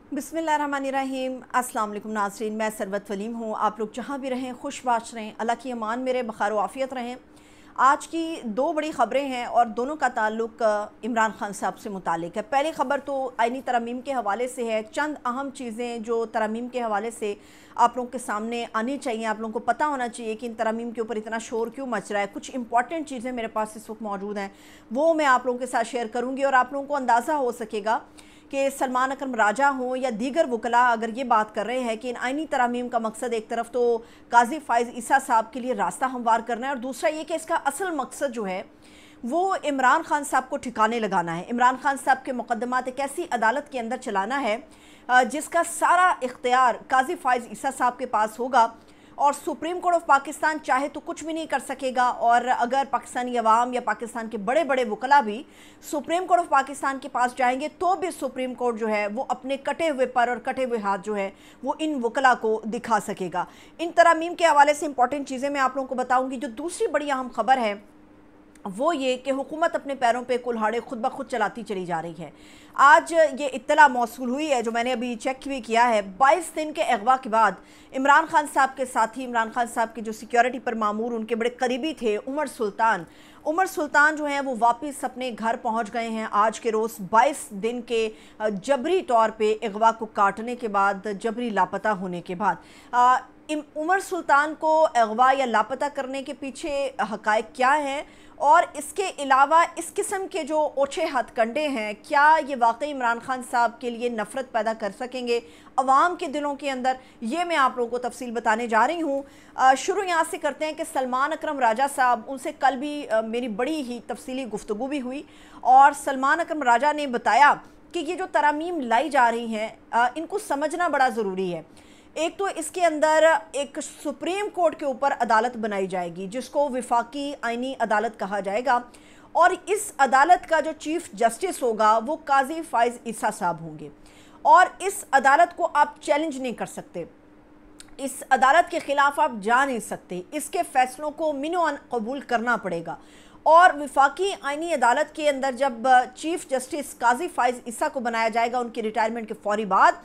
बिस्मिल्लाहिर्रहमानिर्रहीम। अस्सलाम वालेकुम नाज़रीन, मैं सरवत वलीम हूँ। आप लोग जहाँ भी रहें खुशबाश रहें, अल्लाह की अमान मेरे बख़ैर व आफ़ियत रहें। आज की दो बड़ी ख़बरें हैं और दोनों का ताल्लुक़ इमरान ख़ान साहब से मुतालिक है। पहली ख़बर तो आइनी तरमीम के हवाले से है। चंद अहम चीज़ें जो तरमीम के हवाले से आप लोगों के सामने आनी चाहिए, आप लोगों को पता होना चाहिए कि इन तरमीम के ऊपर इतना शोर क्यों मच रहा है। कुछ इंपॉर्टेंट चीज़ें मेरे पास इस वक्त मौजूद हैं, वो मैं आप लोगों के साथ शेयर करूँगी और आप लोगों को अंदाज़ा हो सकेगा कि सलमान अकरम राजा हों या दीगर वकला अगर ये बात कर रहे हैं कि इन आइनी तरामीम का मकसद एक तरफ तो काजी फ़ाइज़ ईसा साहब के लिए रास्ता हमवार करना है और दूसरा ये कि इसका असल मकसद जो है वो इमरान ख़ान साहब को ठिकाने लगाना है। इमरान ख़ान साहब के मुकदमात एक ऐसी अदालत के अंदर चलाना है जिसका सारा इख्तियार काजी फ़ाइज़ ईसा साहब के पास होगा और सुप्रीम कोर्ट ऑफ पाकिस्तान चाहे तो कुछ भी नहीं कर सकेगा। और अगर पाकिस्तानी अवाम या पाकिस्तान के बड़े बड़े वकला भी सुप्रीम कोर्ट ऑफ पाकिस्तान के पास जाएंगे तो भी सुप्रीम कोर्ट जो है वो अपने कटे हुए पर और कटे हुए हाथ जो है वो इन वकला को दिखा सकेगा। इन तरामीम के हवाले से इंपॉर्टेंट चीज़ें मैं आप लोगों को बताऊँगी। जो दूसरी बड़ी अहम खबर है वो ये कि हुकूमत अपने पैरों पे कुल्हाड़े खुद ब खुद चलाती चली जा रही है। आज ये इत्तला मौसूल हुई है, जो मैंने अभी चेक भी किया है। 22 दिन के अगवा के बाद इमरान ख़ान साहब के साथी, इमरान ख़ान साहब के जो सिक्योरिटी पर मामूर उनके बड़े करीबी थे उमर सुल्तान जो हैं वो वापस अपने घर पहुंच गए हैं। आज के रोज़ 22 दिन के जबरी तौर पे अगवा को काटने के बाद, जबरी लापता होने के बाद उमर सुल्तान को अगवा या लापता करने के पीछे हक़ाइक़ क्या हैं और इसके अलावा इस किस्म के जो ओछे हथकंडे हैं, क्या ये वाकई इमरान ख़ान साहब के लिए नफ़रत पैदा कर सकेंगे अवाम के दिलों के अंदर, ये मैं आप लोगों को तफसील बताने जा रही हूँ। शुरू यहाँ से करते हैं कि सलमान अकरम राजा साहब, उनसे कल भी मेरी बड़ी ही तफसीली गुफ्तगू भी हुई और सलमान अकरम राजा ने बताया कि ये जो तरामीम लाई जा रही हैं इनको समझना बड़ा ज़रूरी है। एक तो इसके अंदर एक सुप्रीम कोर्ट के ऊपर अदालत बनाई जाएगी जिसको विफाकी आइनी अदालत कहा जाएगा और इस अदालत का जो चीफ जस्टिस होगा वो काजी फ़ाइज़ ईसा साहब होंगे और इस अदालत को आप चैलेंज नहीं कर सकते, इस अदालत के ख़िलाफ़ आप जा नहीं सकते, इसके फ़ैसलों को मिनो कबूल करना पड़ेगा। और विफाकी आइनी अदालत के अंदर जब चीफ जस्टिस काजी फ़ाइज़ ईसा को बनाया जाएगा उनकी रिटायरमेंट के फ़ौरी बाद,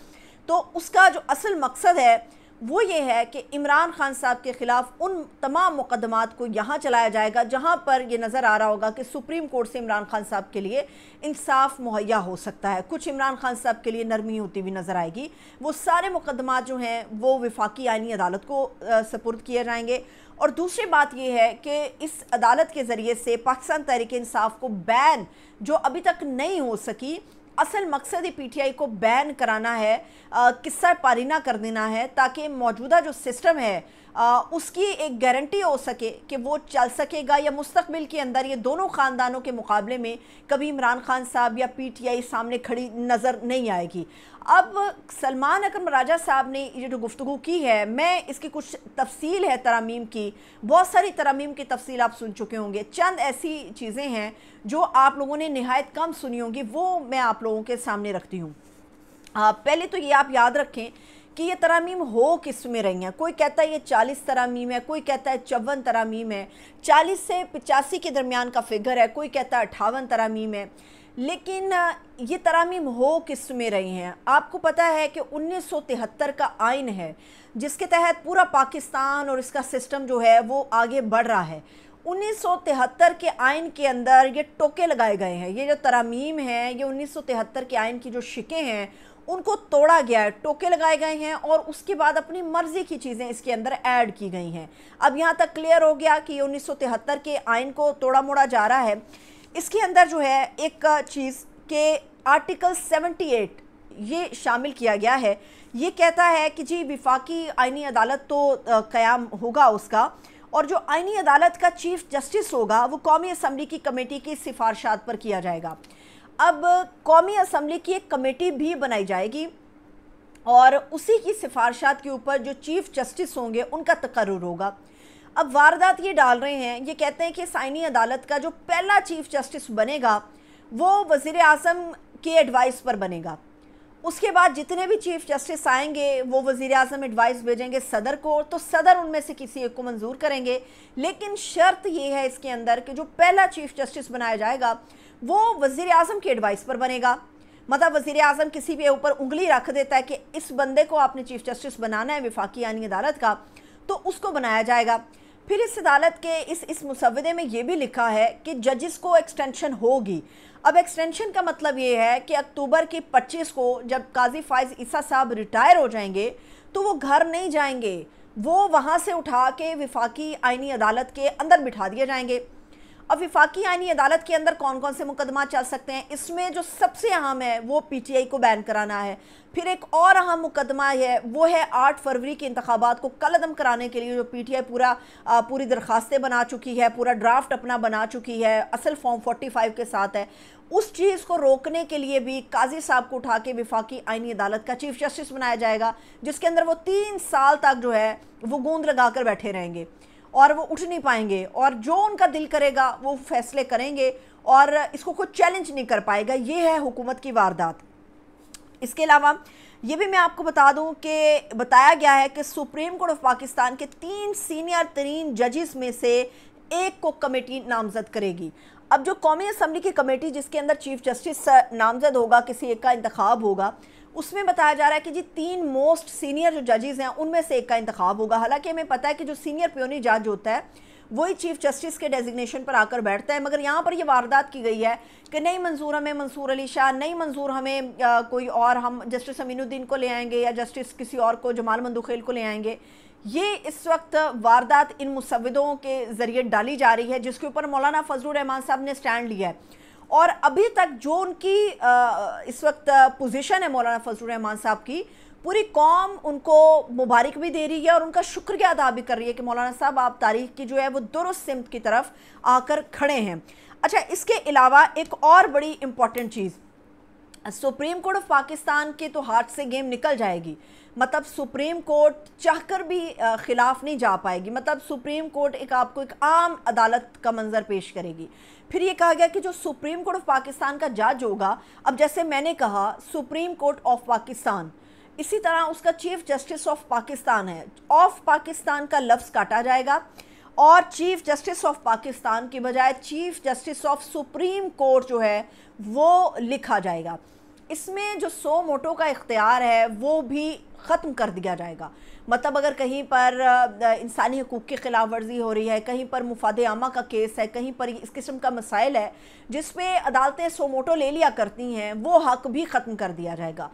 तो उसका जो असल मकसद है वो ये है कि इमरान ख़ान साहब के ख़िलाफ़ उन तमाम मुकदमात को यहाँ चलाया जाएगा जहाँ पर ये नज़र आ रहा होगा कि सुप्रीम कोर्ट से इमरान ख़ान साहब के लिए इंसाफ मुहैया हो सकता है। कुछ इमरान ख़ान साहब के लिए नरमी होती हुई नज़र आएगी। वो सारे मुकदमात जो हैं वो विफाकी आइनी अदालत को सपुर्द किए जाएंगे। और दूसरी बात यह है कि इस अदालत के ज़रिए से पाकिस्तान तहरीक इंसाफ को बैन जो अभी तक नहीं हो सकी, असल मकसद ही पीटीआई को बैन कराना है, किस्सा पारीना कर देना है ताकि मौजूदा जो सिस्टम है उसकी एक गारंटी हो सके कि वो चल सकेगा या मुस्तकबिल के अंदर ये दोनों ख़ानदानों के मुकाबले में कभी इमरान ख़ान साहब या पीटीआई सामने खड़ी नज़र नहीं आएगी। अब सलमान अकरम राजा साहब ने ये जो गुफ्तगू की है, मैं इसकी कुछ तफसील है तरामीम की, बहुत सारी तरामीम की तफसील आप सुन चुके होंगे, चंद ऐसी चीज़ें हैं जो आप लोगों ने नहायत कम सुनी होंगी, वो मैं आप लोगों के सामने रखती हूँ। पहले तो ये आप याद रखें कि ये तरामीम हो किस में रही हैं। कोई कहता है ये 40 तरामीम है, कोई कहता है 54 तरामीम है, 40 से 85 के दरमियान का फिगर है, कोई कहता है 58 तरामीम है। लेकिन ये तरामीम हो किस में रही हैं? आपको पता है कि 1973 का आइन है जिसके तहत पूरा पाकिस्तान और इसका सिस्टम जो है वो आगे बढ़ रहा है। 1973 के आइन के अंदर ये टोके लगाए गए हैं, ये जो तरामीम हैं ये 1973 के आइन की जो शिकें हैं उनको तोड़ा गया है, टोके लगाए गए हैं और उसके बाद अपनी मर्ज़ी की चीज़ें इसके अंदर ऐड की गई हैं। अब यहाँ तक क्लियर हो गया कि 1973 के आइन को तोड़ा मोड़ा जा रहा है। इसके अंदर जो है एक चीज़ के आर्टिकल 78 ये शामिल किया गया है। ये कहता है कि जी विफाकी आइनी अदालत तो क़याम होगा उसका, और जो आइनी अदालत का चीफ जस्टिस होगा वो कौमी असम्बली की कमेटी की सिफारशात पर किया जाएगा। अब कौमी असम्बली की एक कमेटी भी बनाई जाएगी और उसी की सिफारशात के ऊपर जो चीफ जस्टिस होंगे उनका तकर्रुर होगा। अब वारदात ये डाल रहे हैं, ये कहते हैं कि आइनी अदालत का जो पहला चीफ जस्टिस बनेगा वो वज़ीर आज़म के एडवाइस पर बनेगा। उसके बाद जितने भी चीफ जस्टिस आएंगे वो वज़ीर आज़म एडवाइस भेजेंगे सदर को, तो सदर उनमें से किसी एक को मंजूर करेंगे। लेकिन शर्त ये है इसके अंदर कि जो पहला चीफ जस्टिस बनाया जाएगा वो वज़ीर आज़म की एडवाइस पर बनेगा। मतलब वज़ीर आज़म किसी भी ऊपर उंगली रख देता है कि इस बंदे को आपने चीफ़ जस्टिस बनाना है वफाकी आईनी अदालत का, तो उसको बनाया जाएगा। फिर इस अदालत के इस मुसव्वदे में ये भी लिखा है कि जजेस को एक्सटेंशन होगी। अब एक्सटेंशन का मतलब ये है कि अक्टूबर की 25 को जब काजी फ़ाइज़ ईसा साहब रिटायर हो जाएंगे तो वो घर नहीं जाएंगे, वो वहाँ से उठा के वफाकी आईनी अदालत के अंदर बिठा दिए जाएंगे। अब वफाकी आईनी अदालत के अंदर कौन कौन से मुकदमा चल सकते हैं, इसमें जो सबसे अहम है वो पीटीआई को बैन कराना है। फिर एक और अहम मुकदमा है, वो है 8 फरवरी के इंतखाबात को कलअदम कराने के लिए जो पीटीआई पूरी दरखास्तें बना चुकी है, पूरा ड्राफ्ट अपना बना चुकी है, असल फॉर्म 45 के साथ है। उस चीज़ को रोकने के लिए भी काजी साहब को उठा के वफाकी आईनी अदालत का चीफ जस्टिस बनाया जाएगा, जिसके अंदर वो 3 साल तक जो है वो गूंद लगा कर बैठे रहेंगे और वो उठ नहीं पाएंगे, और जो उनका दिल करेगा वो फैसले करेंगे और इसको कोई चैलेंज नहीं कर पाएगा। ये है हुकूमत की वारदात। इसके अलावा ये भी मैं आपको बता दूं कि बताया गया है कि सुप्रीम कोर्ट ऑफ पाकिस्तान के 3 सीनियर तरीन जजेस में से एक को कमेटी नामजद करेगी। अब जो कौमी असम्बली की कमेटी जिसके अंदर चीफ जस्टिस नामजद होगा, किसी एक का इंतखाब होगा, उसमें बताया जा रहा है कि जी 3 मोस्ट सीनियर जो जजेस हैं उनमें से एक का इंतखाब होगा। हालांकि हमें पता है कि जो सीनियर प्योनी जज होता है वही चीफ जस्टिस के डेजिग्नेशन पर आकर बैठता है, मगर यहाँ पर ये वारदात की गई है कि नहीं मंजूर हमें मंसूर अली शाह, नहीं मंजूर हमें कोई और, हम जस्टिस अमीनुद्दीन को ले आएंगे या जस्टिस किसी और को, जमाल मंदुखेल को ले आएंगे। ये इस वक्त वारदात इन मुसव्विदों के ज़रिए डाली जा रही है, जिसके ऊपर मौलाना फजलुर रहमान साहब ने स्टैंड लिया है। और अभी तक जो उनकी इस वक्त पोजीशन है मौलाना फजलुर रहमान साहब की, पूरी कौम उनको मुबारक भी दे रही है और उनका शुक्रिया अदा भी कर रही है कि मौलाना साहब आप तारीख की जो है वो दुरुस्त सिमत की तरफ आकर खड़े हैं। अच्छा, इसके अलावा एक और बड़ी important cheese, supreme court of Pakistan के तो हाथ से गेम निकल जाएगी। मतलब सुप्रीम कोर्ट चाहकर भी ख़िलाफ़ नहीं जा पाएगी। मतलब सुप्रीम कोर्ट आपको एक आम अदालत का मंजर पेश करेगी। फिर ये कहा गया कि जो सुप्रीम कोर्ट ऑफ पाकिस्तान का जज होगा, अब जैसे मैंने कहा सुप्रीम कोर्ट ऑफ पाकिस्तान, इसी तरह उसका चीफ जस्टिस ऑफ पाकिस्तान है। ऑफ पाकिस्तान का लफ्ज़ काटा जाएगा और चीफ जस्टिस ऑफ पाकिस्तान की बजाय chief justice of supreme court जो है वो लिखा जाएगा। इसमें जो सो मोटो का इख्तियार है वो भी ख़त्म कर दिया जाएगा। मतलब अगर कहीं पर इंसानी हकूक़ की ख़िलाफ़ वर्जी हो रही है, कहीं पर मुफादे आमा का केस है, कहीं पर इस किस्म का मसाइल है जिस पे अदालतें सो मोटो ले लिया करती हैं, वो हक़ भी ख़त्म कर दिया जाएगा।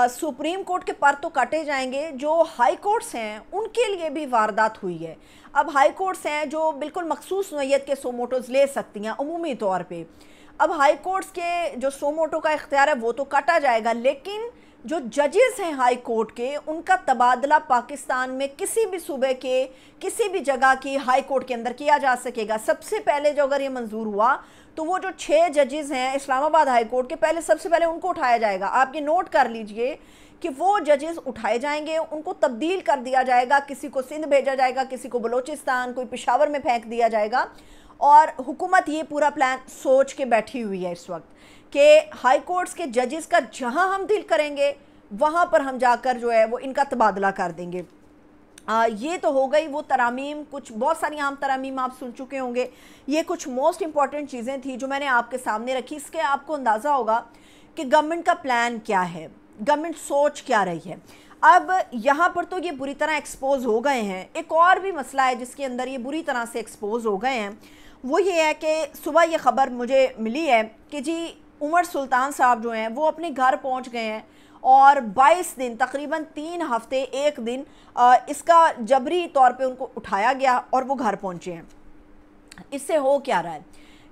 सुप्रीम कोर्ट के पर तो काटे जाएंगे। जो हाई कोर्ट्स हैं उनके लिए भी वारदात हुई है। अब हाई कोर्ट्स हैं जो बिल्कुल मखसूस नौइयत के सो मोटोज़ ले सकती हैं अमूमी तौर पर। अब हाई कोर्ट्स के जो सो मोटो का इख्तियार है वो तो काटा जाएगा, लेकिन जो जजेस हैं हाई कोर्ट के, उनका तबादला पाकिस्तान में किसी भी सूबे के किसी भी जगह की हाई कोर्ट के अंदर किया जा सकेगा। सबसे पहले जो अगर ये मंजूर हुआ तो वो जो 6 जजेस हैं इस्लामाबाद हाई कोर्ट के, पहले सबसे पहले उनको उठाया जाएगा। आप ये नोट कर लीजिए कि वो जजेस उठाए जाएंगे, उनको तब्दील कर दिया जाएगा, किसी को सिंध भेजा जाएगा, किसी को बलोचिस्तान, कोई पेशावर में फेंक दिया जाएगा। और हुकूमत ये पूरा प्लान सोच के बैठी हुई है इस वक्त कि हाई कोर्ट्स के जजेस का जहां हम दिल करेंगे वहां पर हम जाकर जो है वो इनका तबादला कर देंगे। ये तो हो गई वो तरामीम, कुछ बहुत सारी आम तरामीम आप सुन चुके होंगे। ये कुछ मोस्ट इंपॉर्टेंट चीज़ें थी जो मैंने आपके सामने रखी। इसके आपको अंदाज़ा होगा कि गवर्नमेंट का प्लान क्या है, गवर्नमेंट सोच क्या रही है। अब यहाँ पर तो ये बुरी तरह एक्सपोज हो गए हैं। एक और भी मसला है जिसके अंदर ये बुरी तरह से एक्सपोज हो गए हैं, वो ये है कि सुबह ये ख़बर मुझे मिली है कि जी उमर सुल्तान साहब जो हैं वो अपने घर पहुँच गए हैं और 22 दिन, तकरीबन 3 हफ्ते 1 दिन इसका जबरी तौर पे उनको उठाया गया और वो घर पहुँचे हैं। इससे हो क्या रहा है,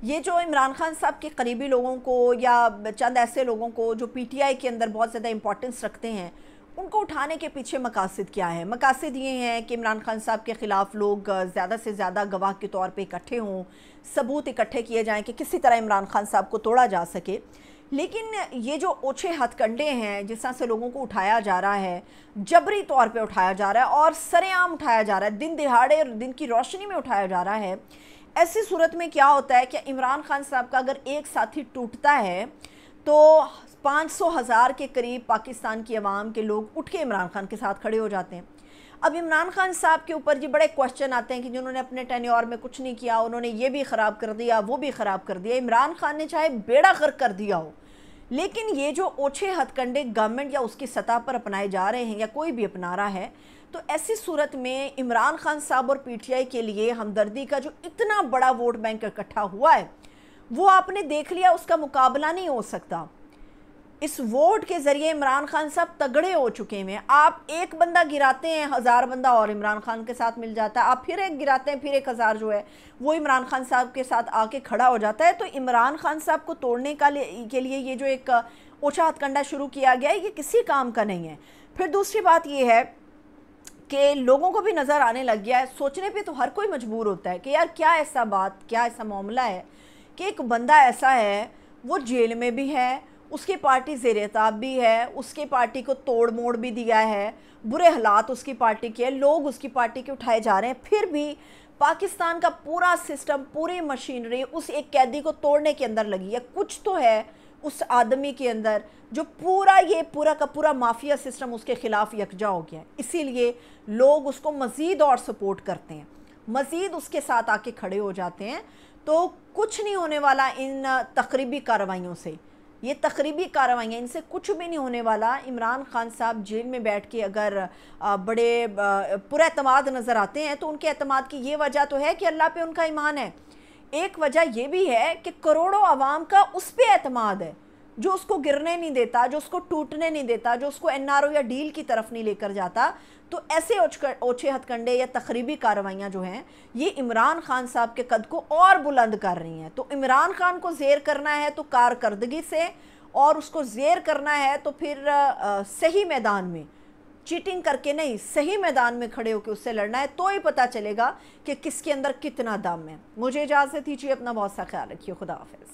ये जो इमरान खान साहब के करीबी लोगों को या चंद ऐसे लोगों को जो पीटीआई के अंदर बहुत ज़्यादा इंपॉर्टेंस रखते हैं, उनको उठाने के पीछे मकासद क्या है? मकासद ये हैं कि इमरान खान साहब के ख़िलाफ़ लोग ज़्यादा से ज़्यादा गवाह के तौर पे इकट्ठे हों, सबूत इकट्ठे किए जाएं कि किसी तरह इमरान खान साहब को तोड़ा जा सके। लेकिन ये जो ओछे हथकंडे हैं जिस तरह से लोगों को उठाया जा रहा है, जबरी तौर पे उठाया जा रहा है और सरेआम उठाया जा रहा है, दिन दिहाड़े और दिन की रोशनी में उठाया जा रहा है, ऐसी सूरत में क्या होता है कि इमरान खान साहब का अगर एक साथी टूटता है तो 500,000 के करीब पाकिस्तान की आवाम के लोग उठ के इमरान खान के साथ खड़े हो जाते हैं। अब इमरान खान साहब के ऊपर ये बड़े क्वेश्चन आते हैं कि जिन्होंने अपने टेन्योर में कुछ नहीं किया, उन्होंने ये भी ख़राब कर दिया, वो भी ख़राब कर दिया। इमरान खान ने चाहे बेड़ा गर्क कर दिया हो, लेकिन ये जो ओछे हथकंडे गवर्नमेंट या उसकी सतह पर अपनाए जा रहे हैं या कोई भी अपना रहा है, तो ऐसी सूरत में इमरान खान साहब और पीटीआई के लिए हमदर्दी का जो इतना बड़ा वोट बैंक इकट्ठा हुआ है, वो आपने देख लिया, उसका मुकाबला नहीं हो सकता। इस वोट के ज़रिए इमरान खान साहब तगड़े हो चुके हैं। आप एक बंदा गिराते हैं, 1000 बंदा और इमरान खान के साथ मिल जाता है। आप फिर एक गिराते हैं, फिर 1000 जो है वो इमरान खान साहब के साथ आके खड़ा हो जाता है। तो इमरान खान साहब को तोड़ने के लिए ये जो एक ओछा हथकंडा शुरू किया गया है, ये किसी काम का नहीं है। फिर दूसरी बात ये है कि लोगों को भी नज़र आने लग गया है, सोचने पे तो हर कोई मजबूर होता है कि यार क्या ऐसा मामला है कि एक बंदा ऐसा है, वो जेल में भी है, उसकी पार्टी ज़ेर-ए-ताब भी है, उसकी पार्टी को तोड़ मोड़ भी दिया है, बुरे हालात उसकी पार्टी के, लोग उसकी पार्टी के उठाए जा रहे हैं, फिर भी पाकिस्तान का पूरा सिस्टम, पूरी मशीनरी उस एक कैदी को तोड़ने के अंदर लगी है। कुछ तो है उस आदमी के अंदर जो पूरा का पूरा माफिया सिस्टम उसके ख़िलाफ़ यकजा हो गया है। इसीलिए लोग उसको मज़ीद और सपोर्ट करते हैं, मज़ीद उसके साथ आके खड़े हो जाते हैं। तो कुछ नहीं होने वाला इन तकरीबी कार्रवाइयों से, ये तकरीबी कार्रवाइयाँ, इनसे कुछ भी नहीं होने वाला। इमरान खान साहब जेल में बैठ के अगर बड़े पुरएतमाद नज़र आते हैं, तो उनके एतमाद की ये वजह तो है कि अल्लाह पे उनका ईमान है। एक वजह ये भी है कि करोड़ों आवाम का उस पे एतमाद है, जो उसको गिरने नहीं देता, जो उसको टूटने नहीं देता, जो उसको एनआरओ या डील की तरफ नहीं लेकर जाता। तो ऐसे ओछे हथकंडे या तकरीबी कार्रवाइयाँ जो हैं, ये इमरान खान साहब के कद को और बुलंद कर रही हैं। तो इमरान खान को ज़ेर करना है तो कारकर्दगी से, और उसको ज़ेर करना है तो फिर सही मैदान में, चीटिंग करके नहीं, सही मैदान में खड़े होकर उससे लड़ना है। तो ही पता चलेगा कि किसके अंदर कितना दम है। मुझे इजाज़त दीजिए, अपना बहुत सा ख्याल रखिए। खुदा हाफिज़।